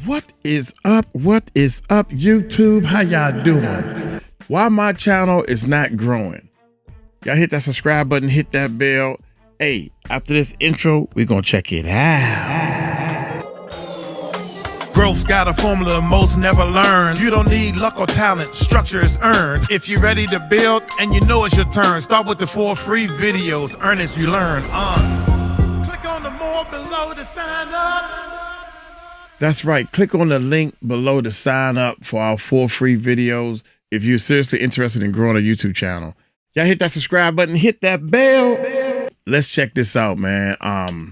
What is up? What is up, YouTube? How y'all doing? Why my channel is not growing? Y'all hit that subscribe button, hit that bell. Hey, after this intro, we're gonna check it out. Growth's got a formula most never learn. You don't need luck or talent, structure is earned. If you're ready to build and you know it's your turn, start with the 4 free videos, earn as you learn. Click on the more below to sign up. That's right, click on the link below to sign up for our 4 free videos if you're seriously interested in growing a YouTube channel. Y'all hit that subscribe button, hit that bell. Let's check this out, man.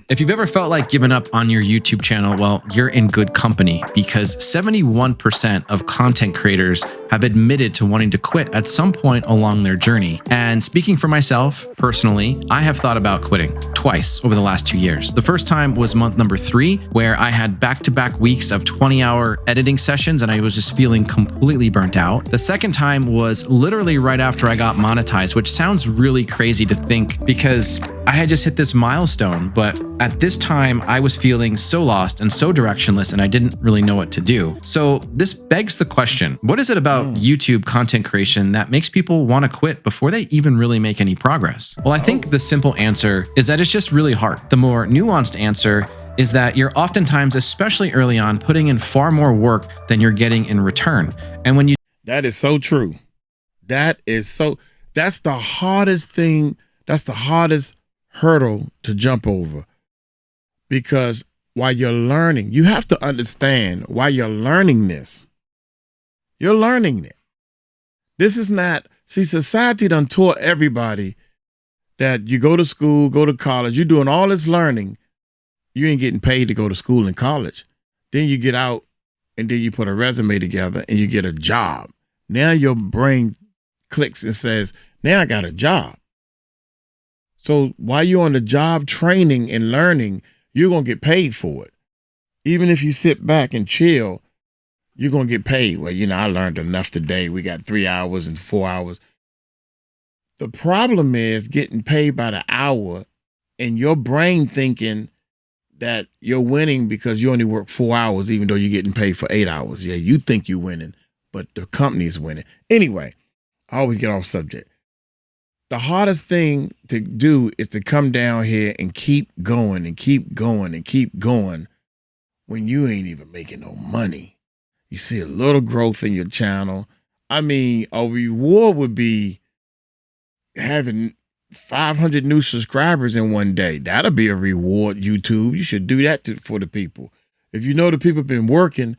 If you've ever felt like giving up on your YouTube channel, well, you're in good company, because 71% of content creators have admitted to wanting to quit at some point along their journey. And speaking for myself, personally, I have thought about quitting twice over the last 2 years. The first time was month number 3, where I had back-to-back weeks of 20-hour editing sessions and I was just feeling completely burnt out. The second time was literally right after I got monetized, which sounds really crazy to think because I had just hit this milestone, but at this time I was feeling so lost and so directionless and I didn't really know what to do. So this begs the question, what is it about YouTube content creation that makes people want to quit before they even really make any progress? Well, I think the simple answer is that it's just really hard. The more nuanced answer is that you're oftentimes, especially early on, putting in far more work than you're getting in return. And when you— That is so true. That's the hardest thing. That's the hardest hurdle to jump over, because while you're learning, you have to understand why you're learning this. You're learning it. This is not, see, society done taught everybody that you go to school, go to college, you're doing all this learning. You ain't getting paid to go to school and college. Then you get out and then you put a resume together and you get a job. Now your brain clicks and says, now I got a job. So while you're on the job training and learning, you're going to get paid for it. Even if you sit back and chill, you're going to get paid. Well, you know, I learned enough today. We got 3 hours and 4 hours. The problem is getting paid by the hour and your brain thinking that you're winning because you only work 4 hours, even though you're getting paid for 8 hours. Yeah, you think you're winning, but the company is winning. Anyway, I always get off subject. The hardest thing to do is to come down here and keep going and keep going and keep going when you ain't even making no money. You see a little growth in your channel. I mean, a reward would be having 500 new subscribers in one day. That'll be a reward, YouTube. You should do that for the people. If you know the people have been working,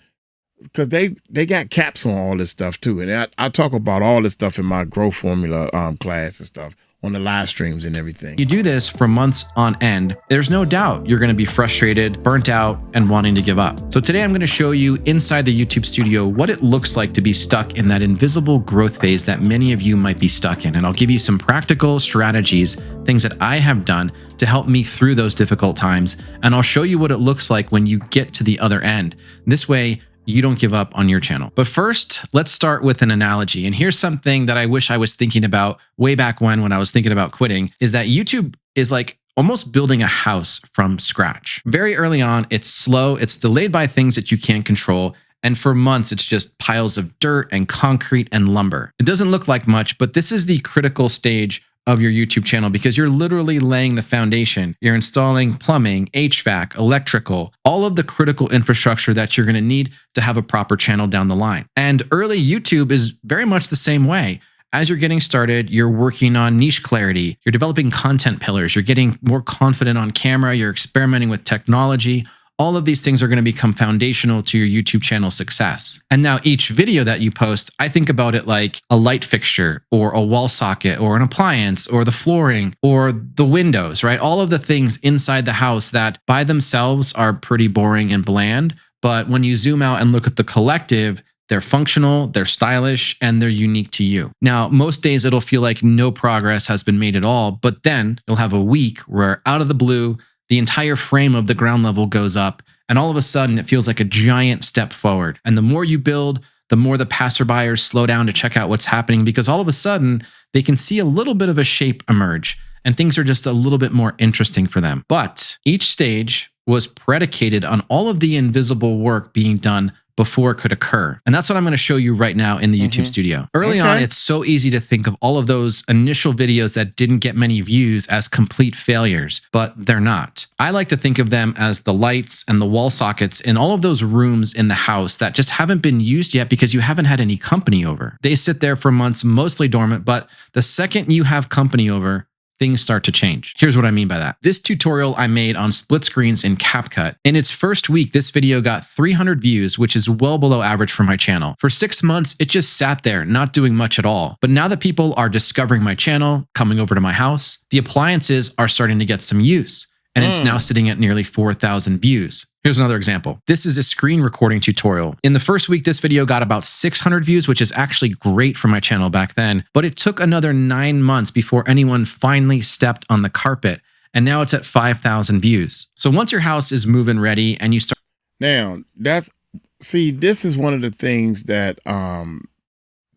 because they got caps on all this stuff too. And I talk about all this stuff in my growth formula class and stuff on the live streams and everything. You do this for months on end, there's no doubt you're going to be frustrated, burnt out, and wanting to give up. So today I'm going to show you inside the YouTube studio what it looks like to be stuck in that invisible growth phase that many of you might be stuck in. And I'll give you some practical strategies, things that I have done to help me through those difficult times. And I'll show you what it looks like when you get to the other end. This way, you don't give up on your channel. But first, let's start with an analogy. And here's something that I wish I was thinking about way back when I was thinking about quitting, is that YouTube is like almost building a house from scratch. Very early on, it's slow, it's delayed by things that you can't control. And for months, it's just piles of dirt and concrete and lumber. It doesn't look like much, but this is the critical stage of your YouTube channel, because you're literally laying the foundation. You're installing plumbing, HVAC, electrical, all of the critical infrastructure that you're going to need to have a proper channel down the line. And early YouTube is very much the same way. As you're getting started, you're working on niche clarity, you're developing content pillars, you're getting more confident on camera, you're experimenting with technology. All of these things are going to become foundational to your YouTube channel success. And now each video that you post, I think about it like a light fixture or a wall socket or an appliance or the flooring or the windows, right? All of the things inside the house that by themselves are pretty boring and bland. But when you zoom out and look at the collective, they're functional, they're stylish, and they're unique to you. Now, most days it'll feel like no progress has been made at all, but then you'll have a week where out of the blue, the entire frame of the ground level goes up, and all of a sudden it feels like a giant step forward. And the more you build, the more the passerbyers slow down to check out what's happening, because all of a sudden they can see a little bit of a shape emerge and things are just a little bit more interesting for them. But each stage was predicated on all of the invisible work being done before it could occur. And that's what I'm going to show you right now in the YouTube studio. Early on, it's so easy to think of all of those initial videos that didn't get many views as complete failures, but they're not. I like to think of them as the lights and the wall sockets in all of those rooms in the house that just haven't been used yet because you haven't had any company over. They sit there for months, mostly dormant, but the second you have company over, things start to change. Here's what I mean by that. This tutorial I made on split screens in CapCut. In its first week, this video got 300 views, which is well below average for my channel. For 6 months, it just sat there, not doing much at all. But now that people are discovering my channel, coming over to my house, the appliances are starting to get some use. And it's now sitting at nearly 4,000 views. Here's another example. This is a screen recording tutorial. In the first week, this video got about 600 views, which is actually great for my channel back then, but it took another 9 months before anyone finally stepped on the carpet, and now it's at 5,000 views. So once your house is move-in ready and you start... Now, this is one of the things that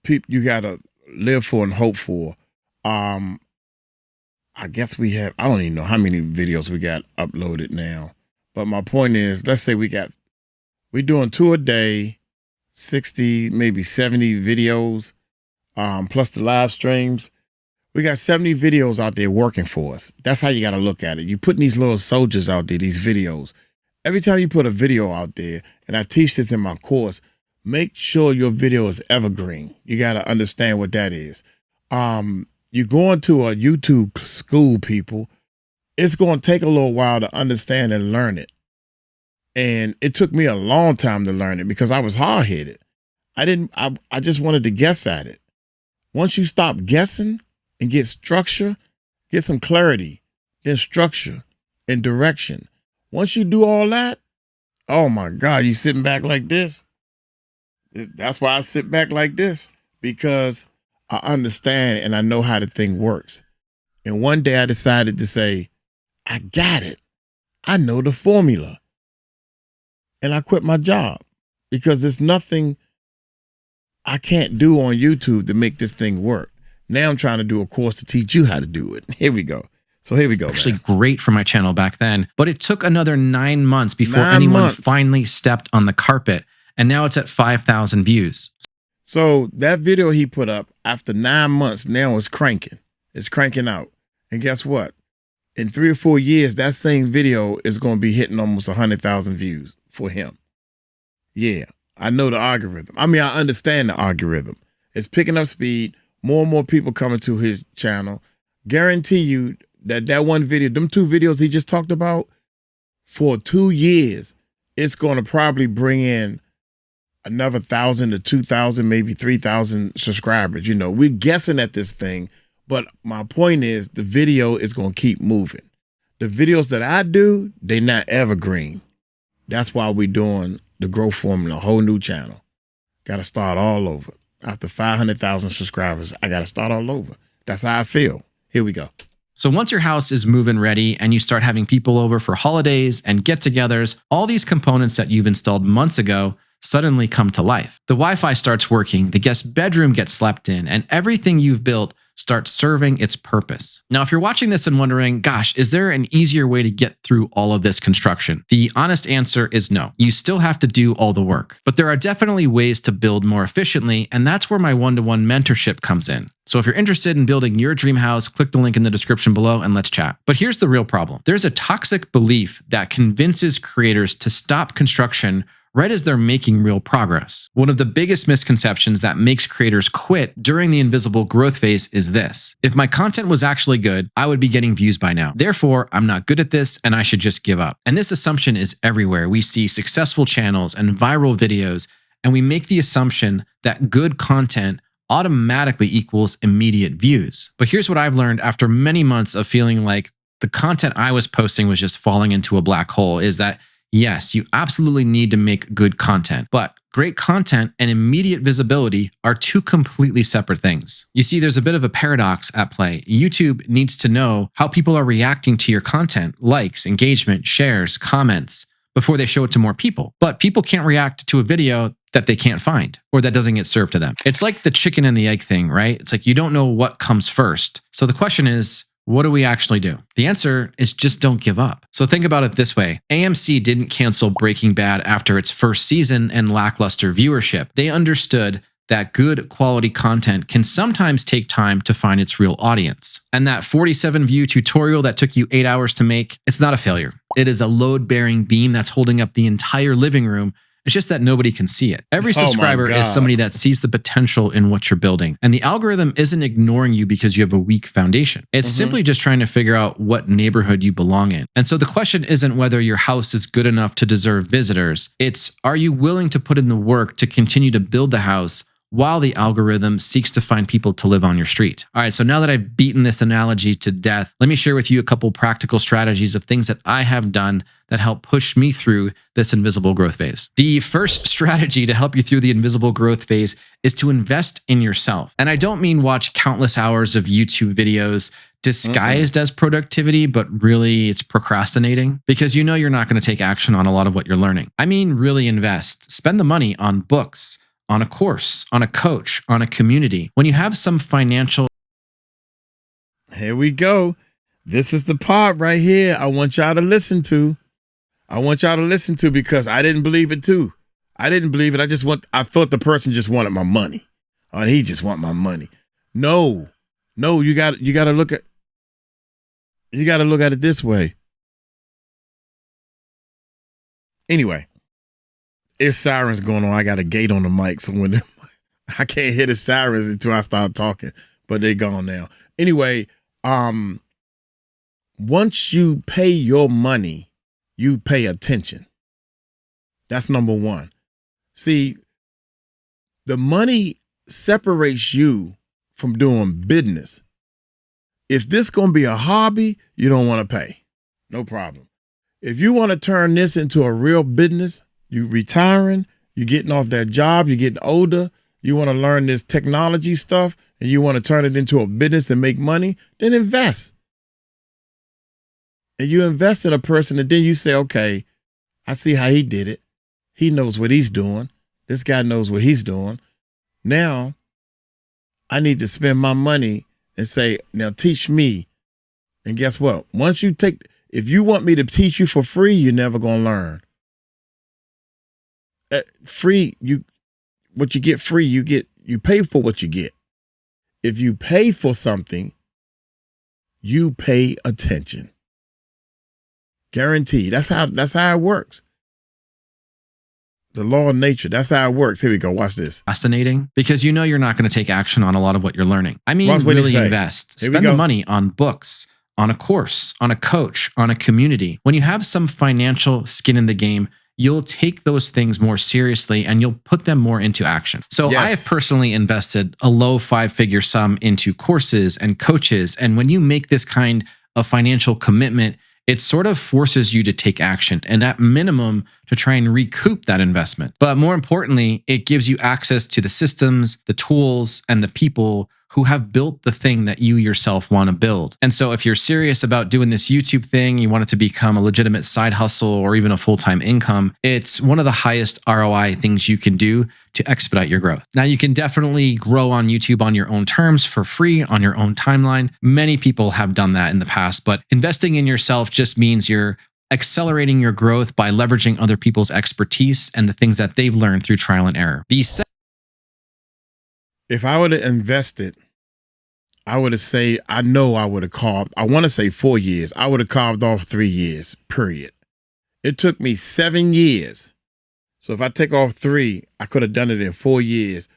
people you got to live for and hope for. I guess we have, I don't even know how many videos we got uploaded now. But my point is, let's say we're doing 2 a day, 60, maybe 70 videos, plus the live streams. We got 70 videos out there working for us. That's how you got to look at it. You putting these little soldiers out there, these videos. Every time you put a video out there, and I teach this in my course, make sure your video is evergreen. You got to understand what that is. You're going to a YouTube school, people. It's going to take a little while to understand and learn it. And it took me a long time to learn it because I was hard-headed. I just wanted to guess at it. Once you stop guessing and get structure, get some clarity, then structure and direction. Once you do all that, oh my God, you sitting back like this. That's why I sit back like this, because I understand and I know how the thing works. And one day I decided to say, I got it. I know the formula. And I quit my job because there's nothing I can't do on YouTube to make this thing work. Now I'm trying to do a course to teach you how to do it. Here we go. So here we go. Actually great for my channel back then, but it took another 9 months before anyone finally stepped on the carpet. And now it's at 5,000 views. So that video he put up after 9 months, now it's cranking. It's cranking out. And guess what? In 3 or 4 years, that same video is going to be hitting almost 100,000 views for him. Yeah, I know the algorithm. I mean, I understand the algorithm. It's picking up speed. More and more people coming to his channel. Guarantee you that one video, them 2 videos he just talked about, for 2 years, it's going to probably bring in another 1,000 to 2,000, maybe 3,000 subscribers. You know, we're guessing at this thing, but my point is the video is going to keep moving. The videos that I do, they're not evergreen. That's why we're doing the growth formula, a whole new channel. Got to start all over. After 500,000 subscribers, I got to start all over. That's how I feel. Here we go. So once your house is move-in ready and you start having people over for holidays and get-togethers, all these components that you've installed months ago suddenly come to life. The Wi-Fi starts working, the guest bedroom gets slept in, and everything you've built starts serving its purpose. Now, if you're watching this and wondering, gosh, is there an easier way to get through all of this construction? The honest answer is no. You still have to do all the work. But there are definitely ways to build more efficiently, and that's where my one-to-one mentorship comes in. So if you're interested in building your dream house, click the link in the description below and let's chat. But here's the real problem. There's a toxic belief that convinces creators to stop construction right as they're making real progress. One of the biggest misconceptions that makes creators quit during the invisible growth phase is this: if my content was actually good, I would be getting views by now. Therefore, I'm not good at this and I should just give up. And this assumption is everywhere. We see successful channels and viral videos, and we make the assumption that good content automatically equals immediate views. But here's what I've learned after many months of feeling like the content I was posting was just falling into a black hole is that yes, you absolutely need to make good content, but great content and immediate visibility are 2 completely separate things. You see, there's a bit of a paradox at play. YouTube needs to know how people are reacting to your content, likes, engagement, shares, comments, before they show it to more people. But people can't react to a video that they can't find or that doesn't get served to them. It's like the chicken and the egg thing, right? It's like you don't know what comes first. So the question is, what do we actually do? The answer is just don't give up. So think about it this way. AMC didn't cancel Breaking Bad after its first season and lackluster viewership. They understood that good quality content can sometimes take time to find its real audience. And that 47 view tutorial that took you 8 hours to make, it's not a failure. It is a load-bearing beam that's holding up the entire living room. It's just that nobody can see it. Every subscriber is somebody that sees the potential in what you're building. And the algorithm isn't ignoring you because you have a weak foundation. It's simply just trying to figure out what neighborhood you belong in. And so the question isn't whether your house is good enough to deserve visitors. It's, are you willing to put in the work to continue to build the house while the algorithm seeks to find people to live on your street? All right, so now that I've beaten this analogy to death, let me share with you a couple practical strategies of things that I have done that help push me through this invisible growth phase. The first strategy to help you through the invisible growth phase is to invest in yourself. And I don't mean watch countless hours of YouTube videos disguised as productivity, but really it's procrastinating because you know you're not going to take action on a lot of what you're learning. I mean, really invest. Spend the money on books, on a course, on a coach, on a community. When you have some financial... Here we go. This is the part right here I want y'all to listen to. Because I didn't believe it too. I didn't believe it. I thought the person just wanted my money. Oh, he just want my money. No, you got to look at it this way. Anyway, it's sirens going on. I got a gate on the mic, so when I can't hear the sirens until I start talking, but they gone now. Anyway, once you pay your money, you pay attention. That's number one. See, the money separates you from doing business. If this going to be a hobby, you don't want to pay. No problem. If you want to turn this into a real business, you retiring, you getting off that job, you're getting older, you want to learn this technology stuff, and you want to turn it into a business and make money, then invest. And you invest in a person, and then you say, okay, I see how he did it. He knows what he's doing. This guy knows what he's doing. Now, I need to spend my money and say, now teach me. And guess what? If you want me to teach you for free, you're never going to learn. What you get free, you pay for what you get. If you pay for something, you pay attention. Guaranteed. That's how it works. The law of nature. That's how it works. Here we go. Watch this. Fascinating, because you know you're not going to take action on a lot of what you're learning. I mean, really invest. Spend the money on books, on a course, on a coach, on a community. When you have some financial skin in the game, you'll take those things more seriously and you'll put them more into action. So I have personally invested a low 5-figure sum into courses and coaches. And when you make this kind of financial commitment, it sort of forces you to take action and at minimum to try and recoup that investment. But more importantly, it gives you access to the systems, the tools, and the people who have built the thing that you yourself want to build. And so if you're serious about doing this YouTube thing, you want it to become a legitimate side hustle or even a full-time income, it's one of the highest ROI things you can do to expedite your growth. Now, you can definitely grow on YouTube on your own terms for free on your own timeline. Many people have done that in the past, but investing in yourself just means you're accelerating your growth by leveraging other people's expertise and the things that they've learned through trial and error. If I would have invested, I would have said, I would have carved, I want to say 4 years. I would have carved off 3 years, period. It took me 7 years. So if I take off 3, I could have done it in 4 years.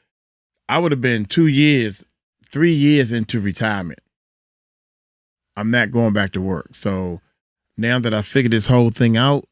I would have been 2 years, 3 years into retirement. I'm not going back to work. So now that I figured this whole thing out,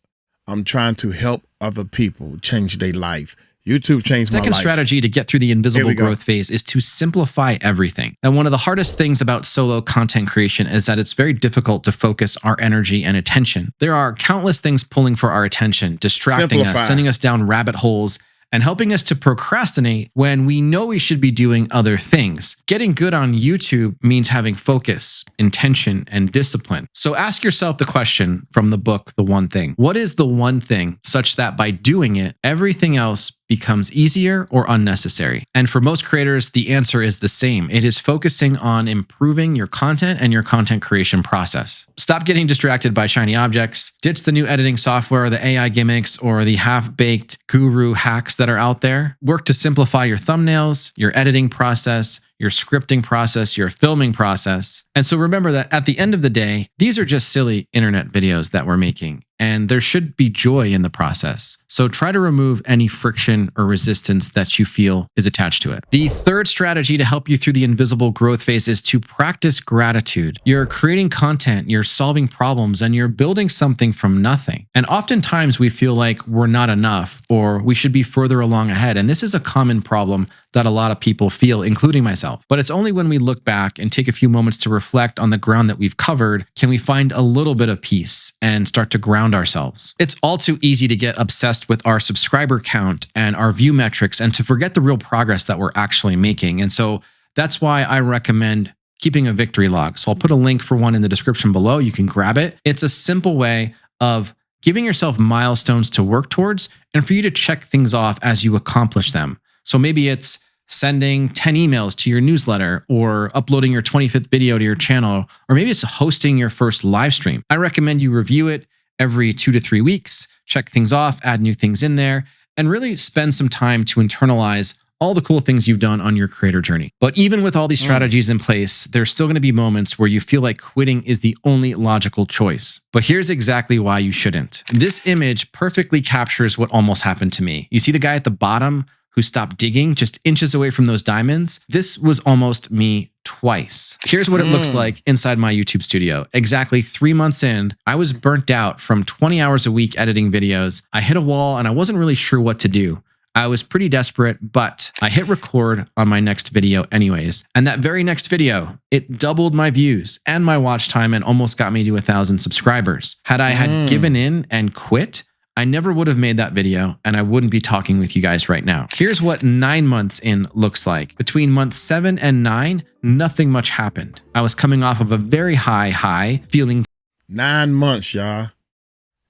I'm trying to help other people change their life. YouTube changed my life. Second strategy to get through the invisible growth phase is to simplify everything. And one of the hardest things about solo content creation is that it's very difficult to focus our energy and attention. There are countless things pulling for our attention, distracting us, sending us down rabbit holes, and helping us to procrastinate when we know we should be doing other things. Getting good on YouTube means having focus, intention, and discipline. So ask yourself the question from the book, The One Thing. What is the one thing such that by doing it, everything else becomes easier or unnecessary? And for most creators, the answer is the same. It is focusing on improving your content and your content creation process. Stop getting distracted by shiny objects. Ditch the new editing software, the AI gimmicks, or the half-baked guru hacks that are out there. Work to simplify your thumbnails, your editing process, your scripting process, your filming process. And so remember that at the end of the day, these are just silly internet videos that we're making, and there should be joy in the process. So try to remove any friction or resistance that you feel is attached to it. The third strategy to help you through the invisible growth phase is to practice gratitude. You're creating content, you're solving problems, and you're building something from nothing. And oftentimes we feel like we're not enough or we should be further along ahead. And this is a common problem that a lot of people feel, including myself. But it's only when we look back and take a few moments to reflect on the ground that we've covered can we find a little bit of peace and start to ground ourselves. It's all too easy to get obsessed with our subscriber count and our view metrics and to forget the real progress that we're actually making. And so that's why I recommend keeping a victory log. So I'll put a link for one in the description below. You can grab it. It's a simple way of giving yourself milestones to work towards and for you to check things off as you accomplish them. So maybe it's sending 10 emails to your newsletter or uploading your 25th video to your channel, or maybe it's hosting your first live stream. I recommend you review it every 2 to 3 weeks, check things off, add new things in there, and really spend some time to internalize all the cool things you've done on your creator journey. But even with all these strategies in place, there's still going to be moments where you feel like quitting is the only logical choice. But here's exactly why you shouldn't. This image perfectly captures what almost happened to me. You see the guy at the bottom who stopped digging just inches away from those diamonds? This was almost me twice. Here's what it looks like inside my YouTube studio. Exactly 3 months in, I was burnt out from 20 hours a week editing videos. I hit a wall and I wasn't really sure what to do. I was pretty desperate, but I hit record on my next video anyways. And that very next video, it doubled my views and my watch time and almost got me to 1,000 subscribers. Had I had given in and quit, I never would have made that video and I wouldn't be talking with you guys right now. Here's what 9 months in looks like. Between months 7 and 9, nothing much happened. I was coming off of a very high, feeling 9 months, y'all.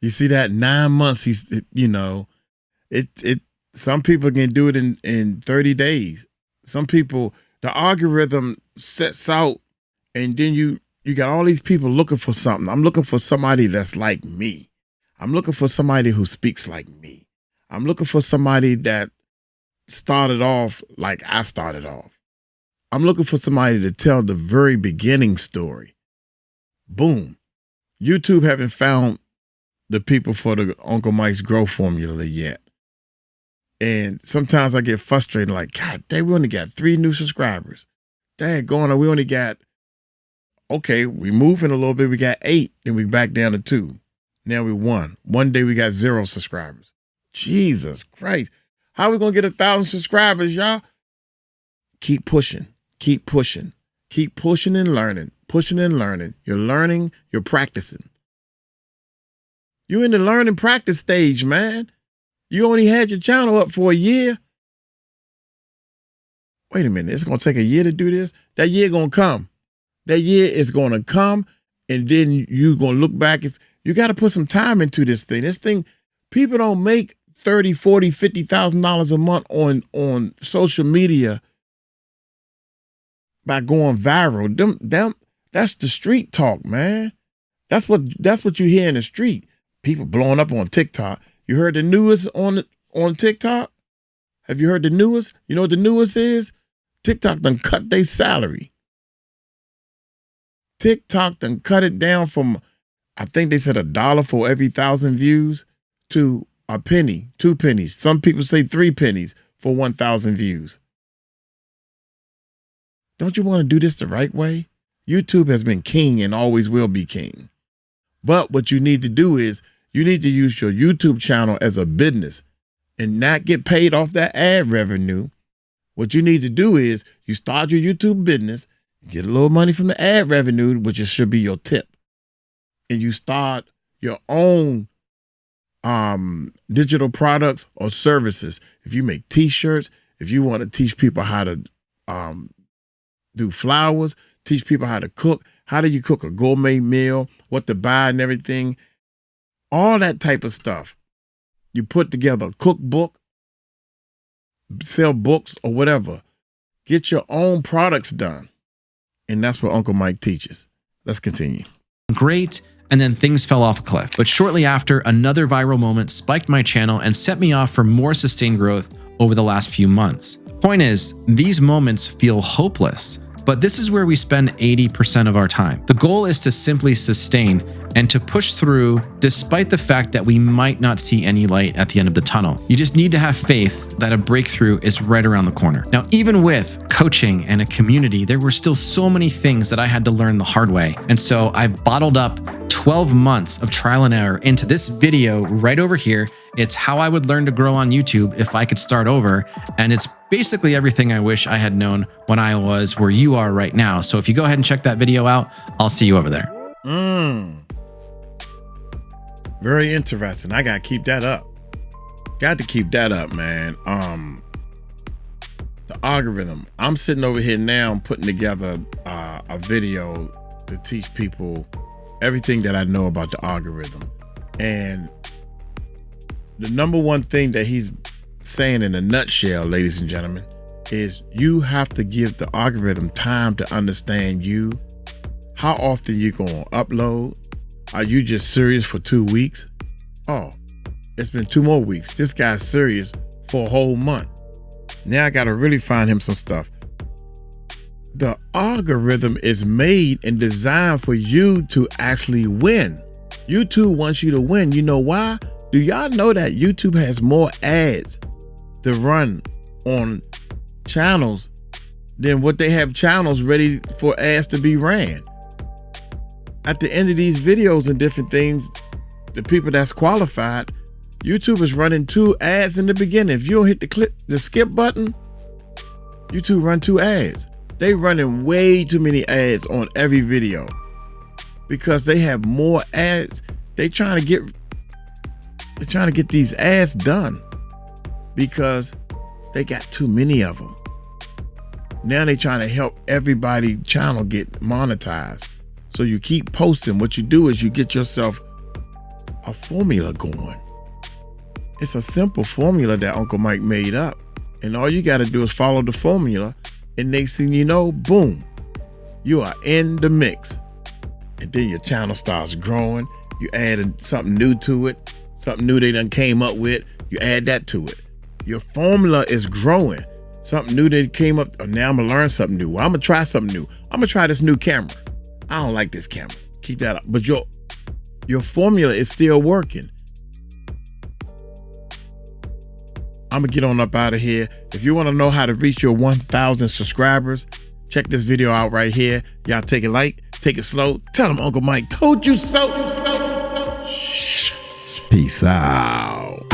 You see that 9 months, some people can do it in 30 days. Some people, the algorithm sets out and then you got all these people looking for something. I'm looking for somebody that's like me. I'm looking for somebody who speaks like me. I'm looking for somebody that started off like I started off. I'm looking for somebody to tell the very beginning story. Boom. YouTube haven't found the people for the Uncle Mike's growth formula yet. And sometimes I get frustrated, like, God, we only got 3 new subscribers. Daggone, we only got, okay, we moving a little bit. We got 8, then we back down to 2. Now we 1. One day we got 0 subscribers. Jesus Christ. How are we going to get 1,000 subscribers, y'all? Keep pushing. Keep pushing. Keep pushing and learning. Pushing and learning. You're learning. You're practicing. You're in the learn and practice stage, man. You only had your channel up for a year. Wait a minute. It's going to take a year to do this? That year going to come. That year is going to come, and then you're going to look back. You got to put some time into this thing. This thing, people don't make $30,000, $40,000, $50,000 a month on social media by going viral. That's the street talk, man. That's what you hear in the street. People blowing up on TikTok. You heard the newest on TikTok? Have you heard the newest? You know what the newest is? TikTok done cut their salary. TikTok done cut it down from, I think they said $1 for every 1,000 views to a penny, 2 pennies. Some people say 3 pennies for 1,000 views. Don't you want to do this the right way? YouTube has been king and always will be king. But what you need to do is you need to use your YouTube channel as a business and not get paid off that ad revenue. What you need to do is you start your YouTube business, get a little money from the ad revenue, which should be your tip. And you start your own digital products or services. If you make t-shirts, if you want to teach people how to do flowers, teach people how to cook, how do you cook a gourmet meal, what to buy and everything, all that type of stuff. You put together a cookbook sell books or whatever. Get your own products done. And that's what Uncle Mike teaches. Let's continue. Great. And then things fell off a cliff. But shortly after, another viral moment spiked my channel and set me off for more sustained growth over the last few months. Point is, these moments feel hopeless, but this is where we spend 80% of our time. The goal is to simply sustain and to push through despite the fact that we might not see any light at the end of the tunnel. You just need to have faith that a breakthrough is right around the corner. Now, even with coaching and a community, there were still so many things that I had to learn the hard way. And so I bottled up 12 months of trial and error into this video right over here. It's how I would learn to grow on YouTube if I could start over. And it's basically everything I wish I had known when I was where you are right now. So if you go ahead and check that video out, I'll see you over there. Very interesting. I gotta keep that up. Got to keep that up, man. The algorithm. I'm sitting over here now putting together a video to teach people everything that I know about the algorithm. And the number one thing that he's saying in a nutshell, ladies and gentlemen, is you have to give the algorithm time to understand you. How often you gonna upload? Are you just serious for 2 weeks? Oh, it's been 2 more weeks. This guy's serious for a whole month. Now I gotta really find him some stuff. The algorithm is made and designed for you to actually win. YouTube wants you to win. You know why? Do y'all know that YouTube has more ads to run on channels than what they have channels ready for ads to be ran? At the end of these videos and different things, the people that's qualified, YouTube is running 2 ads in the beginning. If you don't hit the skip button, YouTube run 2 ads. They running way too many ads on every video because they have more ads. They're trying to get these ads done because they got too many of them. Now they're trying to help everybody channel get monetized. So you keep posting. What you do is you get yourself a formula going. It's a simple formula that Uncle Mike made up. And all you got to do is follow the formula. And next thing you know, boom, you are in the mix. And then your channel starts growing. You add something new to it, something new they done came up with. You add that to it. Your formula is growing. Something new that came up. Oh, now I'm going to learn something new. Well, I'm going to try something new. I'm going to try this new camera. I don't like this camera. Keep that up. But your formula is still working. I'm going to get on up out of here. If you want to know how to reach your 1,000 subscribers, check this video out right here. Y'all take it light, take it slow. Tell them Uncle Mike told you so. Peace out.